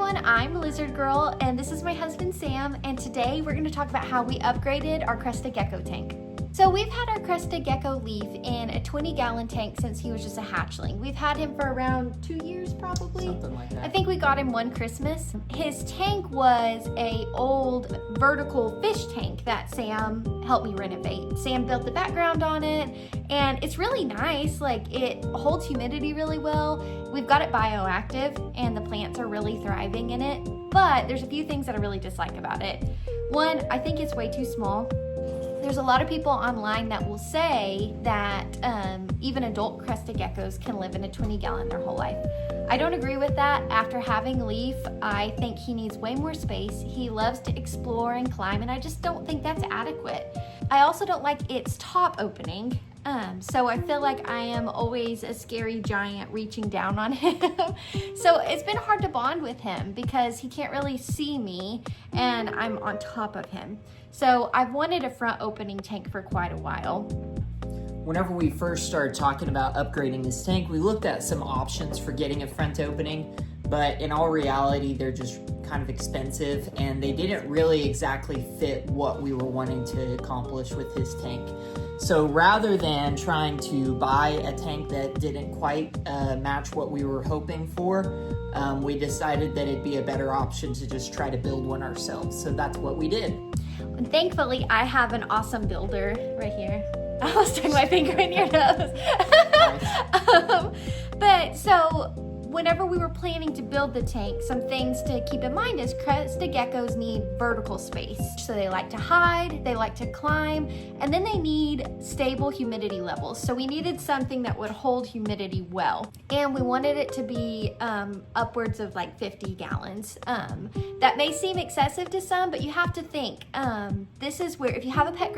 everyone, I'm Lizard Girl and this is my husband Sam, and today we're going to talk about how we upgraded our Crested Gecko tank. So we've had our Crested Gecko Leif in a 20-gallon tank since he was just a hatchling. We've had him for around 2 years probably. Something like that. I think we got him one Christmas. His tank was a old vertical fish tank that Sam helped me renovate. Sam built the background on it and it's really nice. Like, it holds humidity really well. We've got it bioactive and the plants are really thriving in it. But there's a few things that I really dislike about it. One, I think it's way too small. There's a lot of people online that will say that even adult crested geckos can live in a 20-gallon their whole life. I don't agree with that. After having Leif, I think he needs way more space. He loves to explore and climb, and I just don't think that's adequate. I also don't like its top opening. So I feel like I am always a scary giant reaching down on him. So it's been hard to bond with him because he can't really see me and I'm on top of him. So I've wanted a front opening tank for quite a while. Whenever we first started talking about upgrading this tank, we looked at some options for getting a front opening, but in all reality, they're just kind of expensive and they didn't really exactly fit what we were wanting to accomplish with his tank. So rather than trying to buy a tank that didn't quite match what we were hoping for, we decided that it'd be a better option to just try to build one ourselves. So that's what we did. And thankfully, I have an awesome builder right here. I almost stuck my finger in your nose. But so whenever we were planning to build the tank, some things to keep in mind is crested geckos need vertical space. So they like to hide, they like to climb, and then they need stable humidity levels. So we needed something that would hold humidity well. And we wanted it to be upwards of like 50 gallons. That may seem excessive to some, but you have to think, this is where, if you have a pet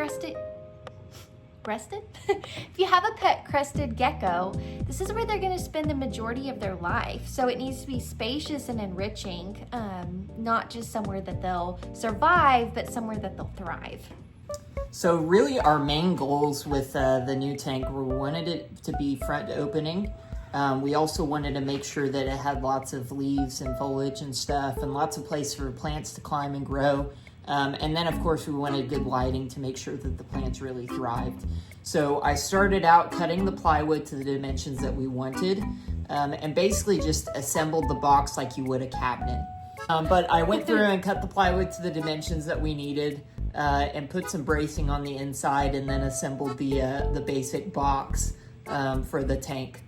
if you have a pet crested gecko, this is where they're going to spend the majority of their life. So it needs to be spacious and enriching, not just somewhere that they'll survive, but somewhere that they'll thrive. So really our main goals with the new tank were, we wanted it to be front opening. We also wanted to make sure that it had lots of leaves and foliage and stuff and lots of place for plants to climb and grow. And then of course we wanted good lighting to make sure that the plants really thrived. So I started out cutting the plywood to the dimensions that we wanted, and basically just assembled the box like you would a cabinet. But I went through and cut the plywood to the dimensions that we needed, and put some bracing on the inside, and then assembled the basic box for the tank.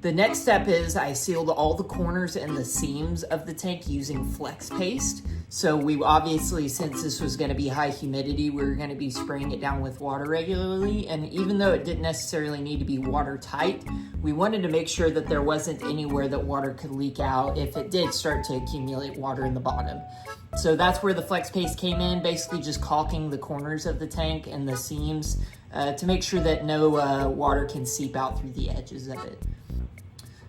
The next step is I sealed all the corners and the seams of the tank using flex paste. So we obviously, since this was going to be high humidity, we were going to be spraying it down with water regularly. And even though it didn't necessarily need to be watertight, we wanted to make sure that there wasn't anywhere that water could leak out if it did start to accumulate water in the bottom. So that's where the flex paste came in, basically just caulking the corners of the tank and the seams to make sure that no water can seep out through the edges of it.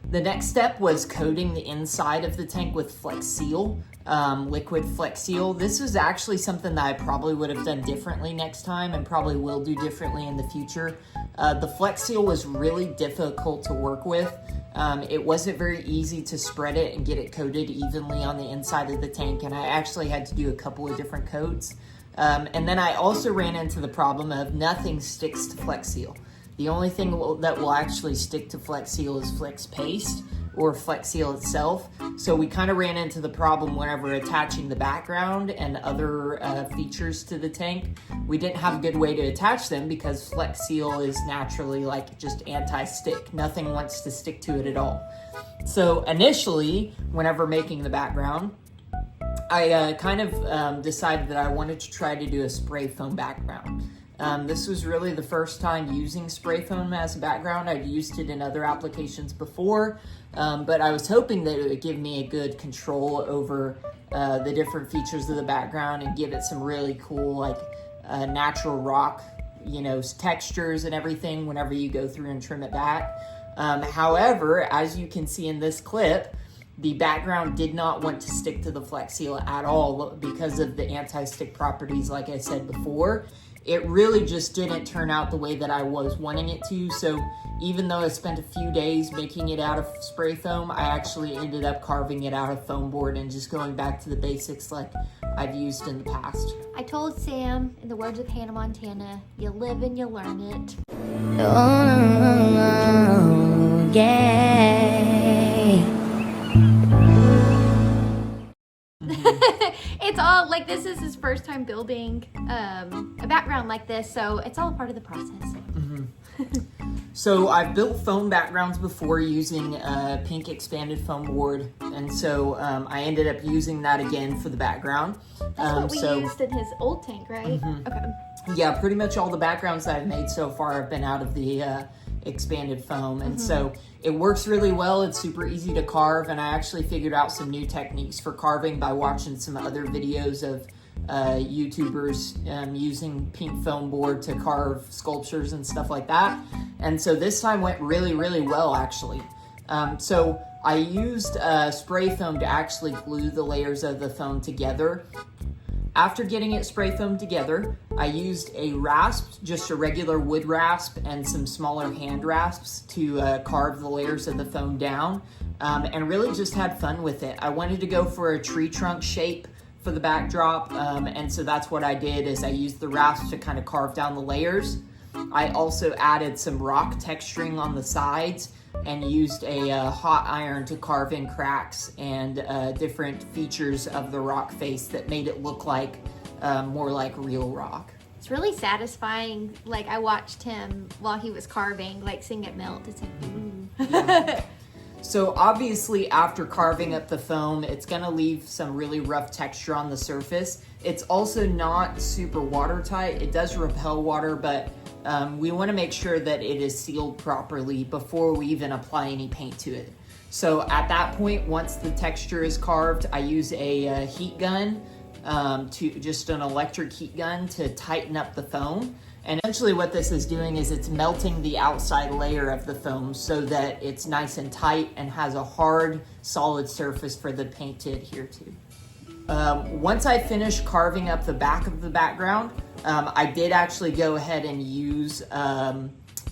The next step was coating the inside of the tank with Flex Seal, liquid Flex Seal. This was actually something that I probably would have done differently next time and probably will do differently in the future. The Flex Seal was really difficult to work with. It wasn't very easy to spread it and get it coated evenly on the inside of the tank, and I actually had to do a couple of different coats. And then I also ran into the problem of nothing sticks to Flex Seal. The only thing that will actually stick to Flex Seal is Flex Paste or Flex Seal itself. So we kind of ran into the problem whenever attaching the background and other features to the tank. We didn't have a good way to attach them because Flex Seal is naturally like just anti-stick. Nothing wants to stick to it at all. So initially, whenever making the background, I decided that I wanted to try to do a spray foam background. This was really the first time using spray foam as a background. I'd used it in other applications before, but I was hoping that it would give me a good control over the different features of the background and give it some really cool, like natural rock, textures and everything whenever you go through and trim it back. However, as you can see in this clip, the background did not want to stick to the Flex Seal at all because of the anti-stick properties, like I said before. it really just didn't turn out the way that I was wanting it to. So even though I spent a few days making it out of spray foam, I actually ended up carving it out of foam board and just going back to the basics like I've used in the past. I told Sam, in the words of Hannah Montana, you live and you learn it. Oh, yay. It's all like, this is his first time building a background like this, so it's all a part of the process. So I've built foam backgrounds before using pink expanded foam board, and so I ended up using that again for the background. That's what we used in his old tank, right? Okay. Yeah, pretty much all the backgrounds that I've made so far have been out of the expanded foam, and so it works really well. It's super easy to carve, and I actually figured out some new techniques for carving by watching some other videos of YouTubers using pink foam board to carve sculptures and stuff like that. And so this time went really, really well, actually. So I used spray foam to actually glue the layers of the foam together. After getting it spray foamed together, I used a rasp, just a regular wood rasp, and some smaller hand rasps to carve the layers of the foam down, and really just had fun with it. I wanted to go for a tree trunk shape for the backdrop, and so that's what I did, is I used the rasp to kind of carve down the layers. I also added some rock texturing on the sides and used a hot iron to carve in cracks and different features of the rock face that made it look like more like real rock. It's really satisfying. Like, I watched him while he was carving, like, seeing it melt. It's like, ooh. Yeah. So obviously after carving up the foam, it's gonna leave some really rough texture on the surface. It's also not super watertight. It does repel water, but we wanna make sure that it is sealed properly before we even apply any paint to it. So at that point, once the texture is carved, I use a heat gun, just an electric heat gun to tighten up the foam. And essentially what this is doing is it's melting the outside layer of the foam so that it's nice and tight and has a hard, solid surface for the paint to adhere to. Once I finished carving up the back of the background, I did actually go ahead and use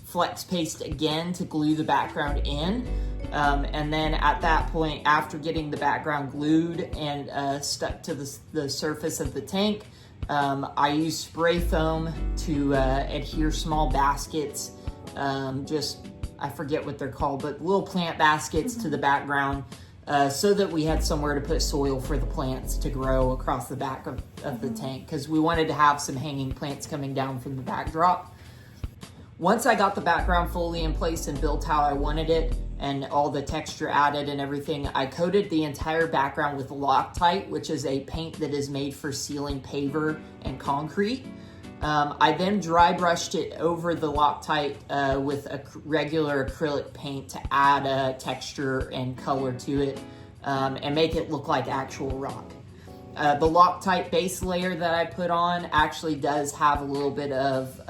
flex paste again to glue the background in. And then at that point, after getting the background glued and stuck to the surface of the tank, I use spray foam to adhere small baskets, I forget what they're called, but little plant baskets to the background, so that we had somewhere to put soil for the plants to grow across the back of the tank, because we wanted to have some hanging plants coming down from the backdrop. Once I got the background fully in place and built how I wanted it, and all the texture added and everything, I coated the entire background with Loctite, which is a paint that is made for sealing paver and concrete. I then dry brushed it over the Loctite with a regular acrylic paint to add texture and color to it, and make it look like actual rock. The Loctite base layer that I put on actually does have a little bit of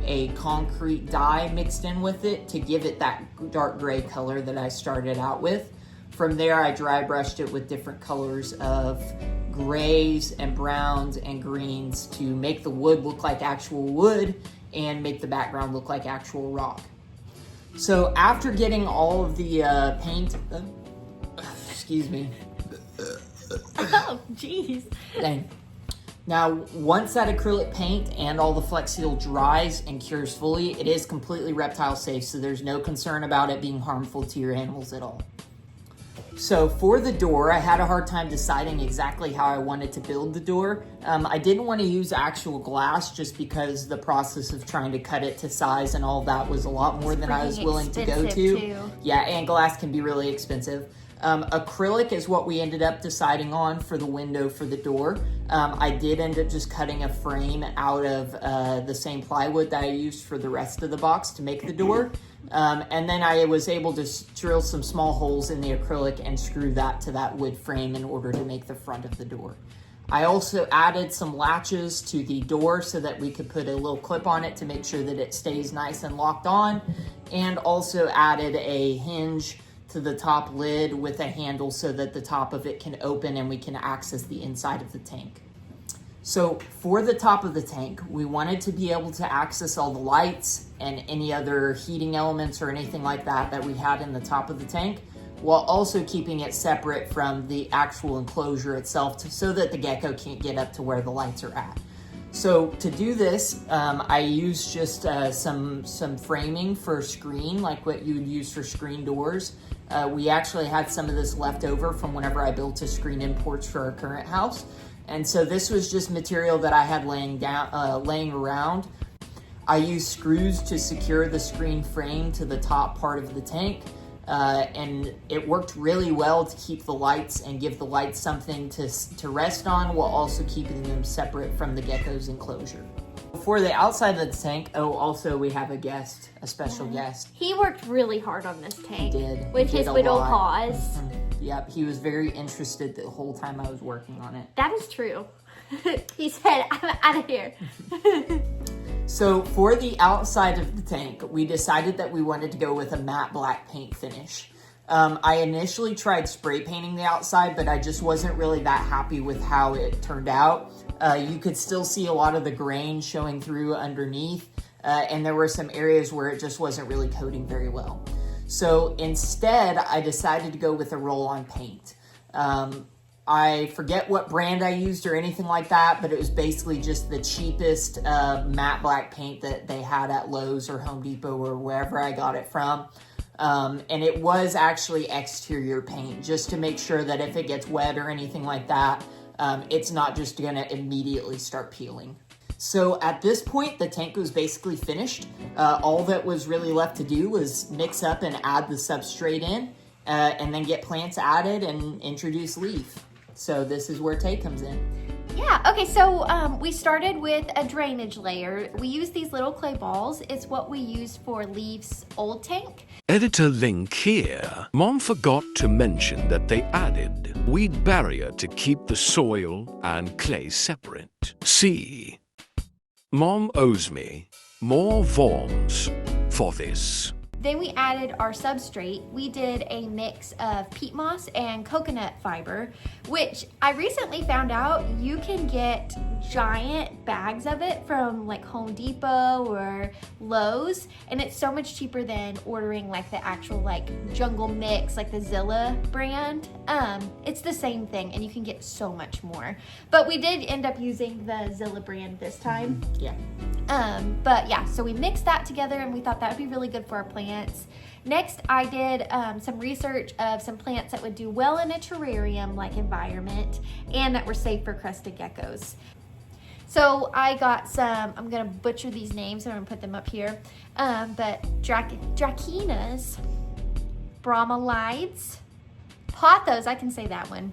a concrete dye mixed in with it to give it that dark gray color that I started out with. From there, I dry brushed it with different colors of grays and browns and greens to make the wood look like actual wood and make the background look like actual rock. So after getting all of the paint, excuse me. Oh, jeez. Dang. Now, once that acrylic paint and all the Flex Seal dries and cures fully, it is completely reptile safe, so there's no concern about it being harmful to your animals at all. So for the door, I had a hard time deciding exactly how I wanted to build the door. I didn't want to use actual glass just because the process of trying to cut it to size and all that was a lot more than I was willing to go to. Too. Yeah, and glass can be really expensive. Acrylic is what we ended up deciding on for the window for the door. I did end up just cutting a frame out of the same plywood that I used for the rest of the box to make the door. And then I was able to drill some small holes in the acrylic and screw that to that wood frame in order to make the front of the door. I also added some latches to the door so that we could put a little clip on it to make sure that it stays nice and locked on, and also added a hinge to the top lid with a handle so that the top of it can open and we can access the inside of the tank. So for the top of the tank, we wanted to be able to access all the lights and any other heating elements or anything like that that we had in the top of the tank, while also keeping it separate from the actual enclosure itself so that the gecko can't get up to where the lights are at. So to do this, I used just some framing for screen, like what you would use for screen doors. We actually had some of this left over from whenever I built a screen-in porch for our current house. And so this was just material that I had laying around. I used screws to secure the screen frame to the top part of the tank. And it worked really well to keep the lights and give the lights something to rest on while also keeping them separate from the gecko's enclosure. For the outside of the tank, also we have a special guest. He worked really hard on this tank. He did. With his little paws. Mm-hmm. Yep, he was very interested the whole time I was working on it. That is true. He said, I'm out of here. So for the outside of the tank, we decided that we wanted to go with a matte black paint finish. I initially tried spray painting the outside, but I just wasn't really that happy with how it turned out. You could still see a lot of the grain showing through underneath, and there were some areas where it just wasn't really coating very well. So instead, I decided to go with a roll-on paint. I forget what brand I used or anything like that, but it was basically just the cheapest matte black paint that they had at Lowe's or Home Depot or wherever I got it from. And it was actually exterior paint, just to make sure that if it gets wet or anything like that, it's not just gonna immediately start peeling. So at this point, the tank was basically finished. All that was really left to do was mix up and add the substrate in, and then get plants added and introduce Leif. So this is where Tay comes in. Yeah, okay, so we started with a drainage layer. We used these little clay balls. It's what we used for Leif's old tank. Editor link here. Mom forgot to mention that they added weed barrier to keep the soil and clay separate. See, Mom owes me more worms for this. Then we added our substrate. We did a mix of peat moss and coconut fiber, which I recently found out you can get giant bags of it from like Home Depot or Lowe's, and it's so much cheaper than ordering like the actual like jungle mix, like the Zilla brand. It's the same thing and you can get so much more. But we did end up using the Zilla brand this time. Yeah. But yeah, so we mixed that together and we thought that would be really good for our plants. Next, I did some research of some plants that would do well in a terrarium-like environment and that were safe for crested geckos. So I got some, I'm gonna butcher these names, so I'm gonna put them up here, but Dracaenas, bromeliads, pothos, I can say that one,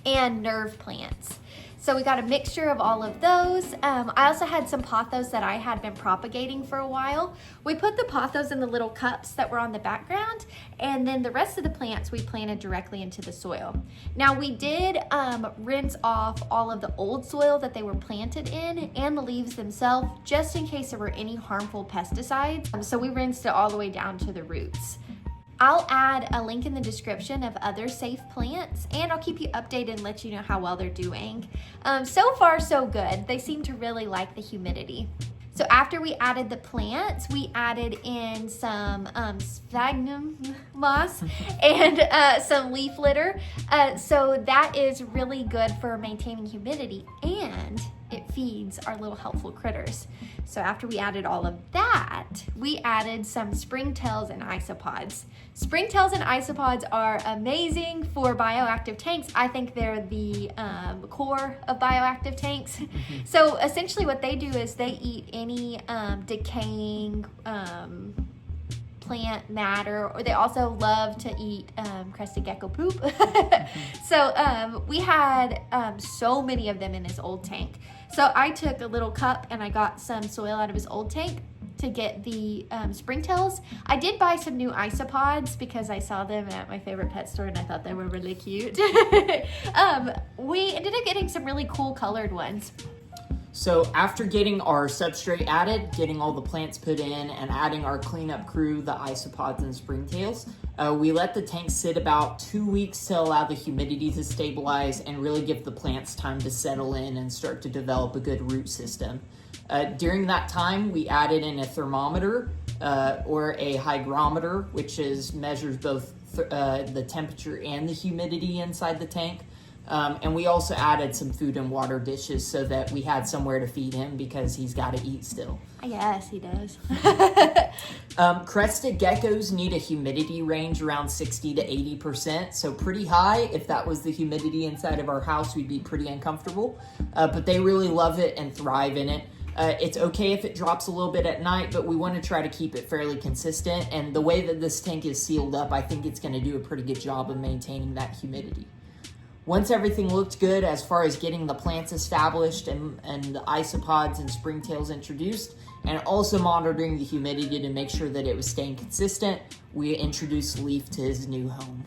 and nerve plants. So we got a mixture of all of those. I also had some pothos that I had been propagating for a while. We put the pothos in the little cups that were on the background, and then the rest of the plants we planted directly into the soil. Now we did rinse off all of the old soil that they were planted in and the leaves themselves, just in case there were any harmful pesticides. So we rinsed it all the way down to the roots. I'll add a link in the description of other safe plants, and I'll keep you updated and let you know how well they're doing. So far, so good. They seem to really like the humidity. So after we added the plants, we added in some sphagnum moss and some leaf litter. So that is really good for maintaining humidity, and it feeds our little helpful critters. So after we added all of that, we added some springtails and isopods. Springtails and isopods are amazing for bioactive tanks. I think they're the core of bioactive tanks. So essentially what they do is they eat any decaying plant matter, or they also love to eat crested gecko poop. So we had so many of them in this old tank. So I took a little cup and I got some soil out of his old tank to get the springtails. I did buy some new isopods because I saw them at my favorite pet store and I thought they were really cute. We ended up getting some really cool colored ones. So after getting our substrate added, getting all the plants put in, and adding our cleanup crew, the isopods and springtails, we let the tank sit about 2 weeks to allow the humidity to stabilize and really give the plants time to settle in and start to develop a good root system. During that time, we added in a thermometer or a hygrometer, which measures both the temperature and the humidity inside the tank. And we also added some food and water dishes so that we had somewhere to feed him because he's got to eat still. Yes, he does. Crested geckos need a humidity range around 60 to 80%, so pretty high. If that was the humidity inside of our house, we'd be pretty uncomfortable. But they really love it and thrive in it. It's okay if it drops a little bit at night, but we want to try to keep it fairly consistent. And the way that this tank is sealed up, I think it's going to do a pretty good job of maintaining that humidity. Once everything looked good as far as getting the plants established and the isopods and springtails introduced, and also monitoring the humidity to make sure that it was staying consistent, we introduced Leif to his new home.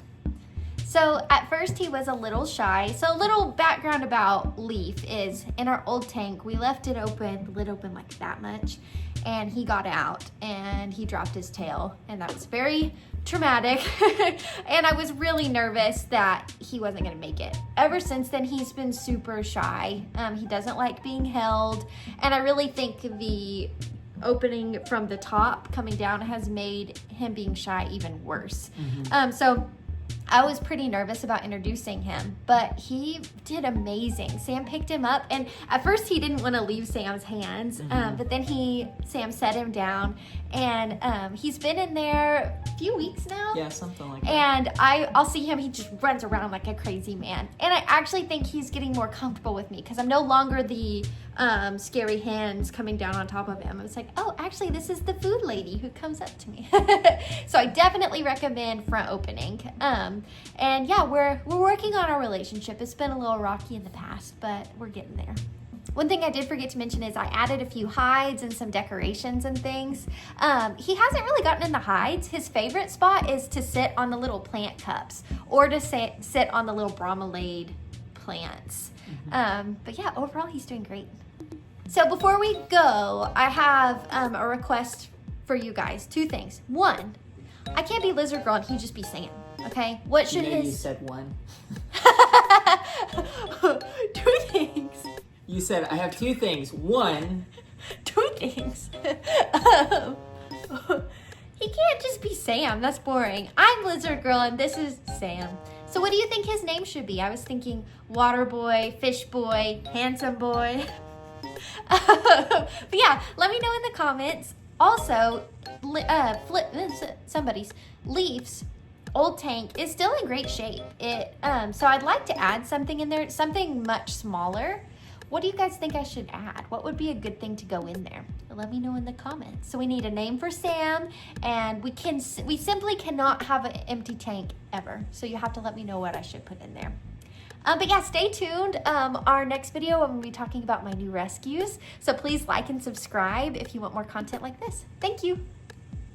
So at first he was a little shy. So a little background about Leif is in our old tank, we left it open, the lid open like that much, and he got out and he dropped his tail, and that was very traumatic. And I was really nervous that he wasn't gonna make it. Ever since then, he's been super shy. He doesn't like being held, and I really think the opening from the top coming down has made him being shy even worse. So I was pretty nervous about introducing him, but he did amazing. Sam picked him up, and at first he didn't want to leave Sam's hands, but then Sam set him down, and he's been in there a few weeks now. Yeah, something like that. And I'll see him, he just runs around like a crazy man. And I actually think he's getting more comfortable with me because I'm no longer the scary hands coming down on top of him. I was like, oh, actually, this is the food lady who comes up to me. So I definitely recommend front opening. And yeah, we're working on our relationship. It's been a little rocky in the past, but we're getting there. One thing I did forget to mention is I added a few hides and some decorations and things. He hasn't really gotten in the hides. His favorite spot is to sit on the little plant cups or to sit on the little bromelade plants. But yeah, overall he's doing great. So before we go, I have a request for you guys. 2 things. 1, I can't be Lizard Girl and he just be Sam. Okay, what should You his... said 1. 2 things. You said, I have 2 things. 1. 2 things. He can't just be Sam. That's boring. I'm Lizard Girl and this is Sam. So what do you think his name should be? I was thinking Water Boy, Fish Boy, Handsome Boy. But yeah, let me know in the comments. Also, Leif's old tank is still in great shape. So I'd like to add something in there, something much smaller. What do you guys think I should add? What would be a good thing to go in there? Let me know in the comments. So we need a name for Sam, and we simply cannot have an empty tank ever. So you have to let me know what I should put in there. But yeah, stay tuned. Our next video, I'm gonna be talking about my new rescues. So please like and subscribe if you want more content like this. Thank you.